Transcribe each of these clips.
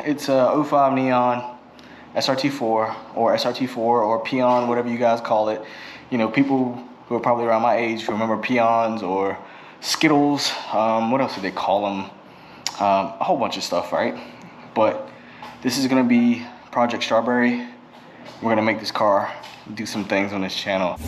It's a 05 Neon SRT4 or SRT4 or Peon, whatever you guys call it. You know, people who are probably around my age who remember Peons or Skittles. What else did they call them? A whole bunch of stuff, right? But this is gonna be Project Strawberry. We're gonna make this car do some things on this channel.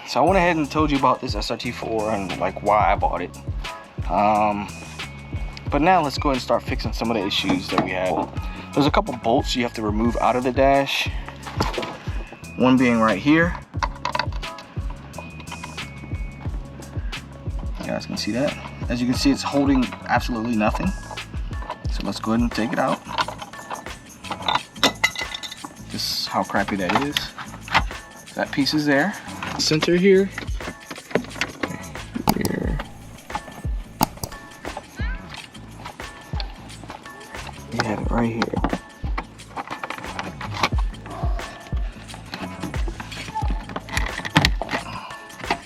So I went ahead and told you about this SRT4 and like why I bought it. But now let's go ahead and start fixing some of the issues that we had. There's a couple bolts you have to remove out of the dash. One being right here. You guys can see that. As you can see, it's holding absolutely nothing. So let's go ahead and take it out. This is how crappy that is. That piece is there. Center here. Here. You have it right here.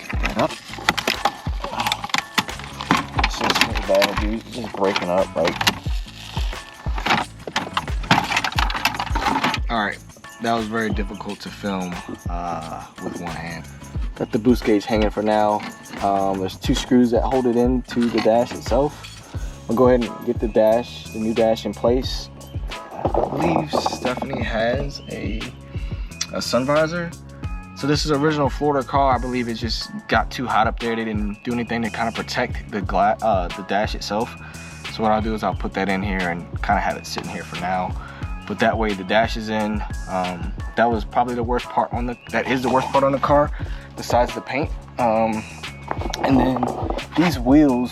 Get that up. So it's really bad, dude. It's just breaking up, like. Alright, that was very difficult to film with one hand. Got the boost gauge hanging for now. There's 2 screws that hold it into the dash itself. I'll go ahead and get the new dash in place. I believe Stephanie has a sun visor. So this is an original Florida car. I believe it just got too hot up there. They didn't do anything to kind of protect the dash itself. So what I'll do is I'll put that in here and kind of have it sitting here for now. But that way the dash is in. That was probably the worst part on the, that is the worst part on the car, besides the paint. And then these wheels,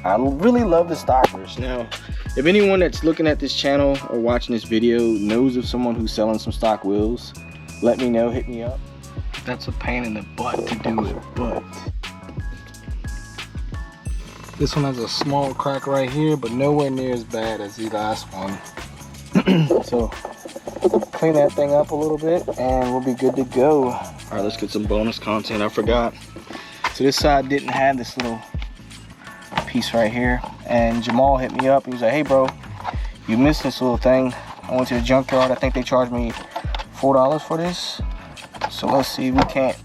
I really love the stockers. Now, if anyone that's looking at this channel or watching this video knows of someone who's selling some stock wheels, let me know, hit me up. That's a pain in the butt to do it, but this one has a small crack right here, but nowhere near as bad as the last one. So clean that thing up a little bit and we'll be good to go. All right, let's get some bonus content. I forgot. So this side didn't have this little piece right here, and Jamal hit me up. He was like, hey bro, you missed this little thing. I went to the junkyard. I think they charged me $4 for this. So let's see if we can't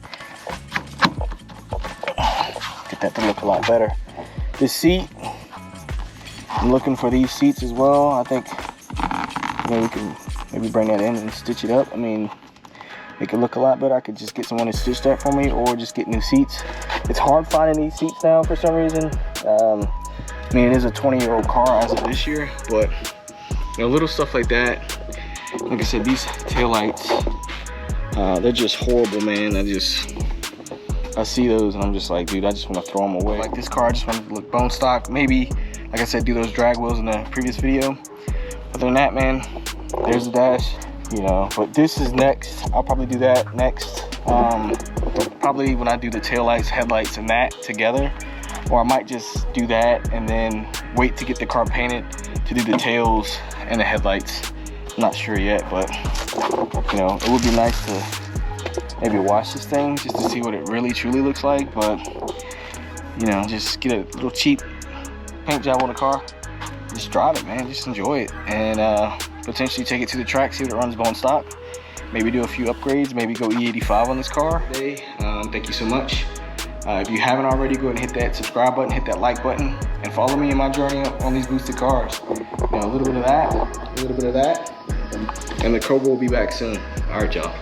get that to look a lot better. This seat, I'm looking for these seats as well. I think we can maybe bring that in and stitch it up. I mean, make it look a lot better. I could just get someone to stitch that for me or just get new seats. It's hard finding these seats now for some reason. I mean, it is a 20-year-old car as of this year, but you know, little stuff like that. Like I said, these taillights, they're just horrible, man. I see those and I'm just like, dude, I just want to throw them away. Like this car, I just want it to look bone stock. Maybe, like I said, do those drag wheels in the previous video. Other than that, man, there's the dash, you know. But this is next. I'll probably do that next. Probably when I do the taillights, headlights, and that together. Or I might just do that and then wait to get the car painted to do the tails and the headlights. I'm not sure yet, but you know, it would be nice to maybe wash this thing just to see what it really truly looks like. But you know, just get a little cheap paint job on the car. Just drive it, man. Just enjoy it, and potentially take it to the track, see what it runs bone stock. Maybe do a few upgrades. Maybe go E85 on this car. Thank you so much. If you haven't already, go ahead and hit that subscribe button, hit that like button, and follow me in my journey on these boosted cars. You know, a little bit of that, a little bit of that, and the Cobra will be back soon. All right, y'all.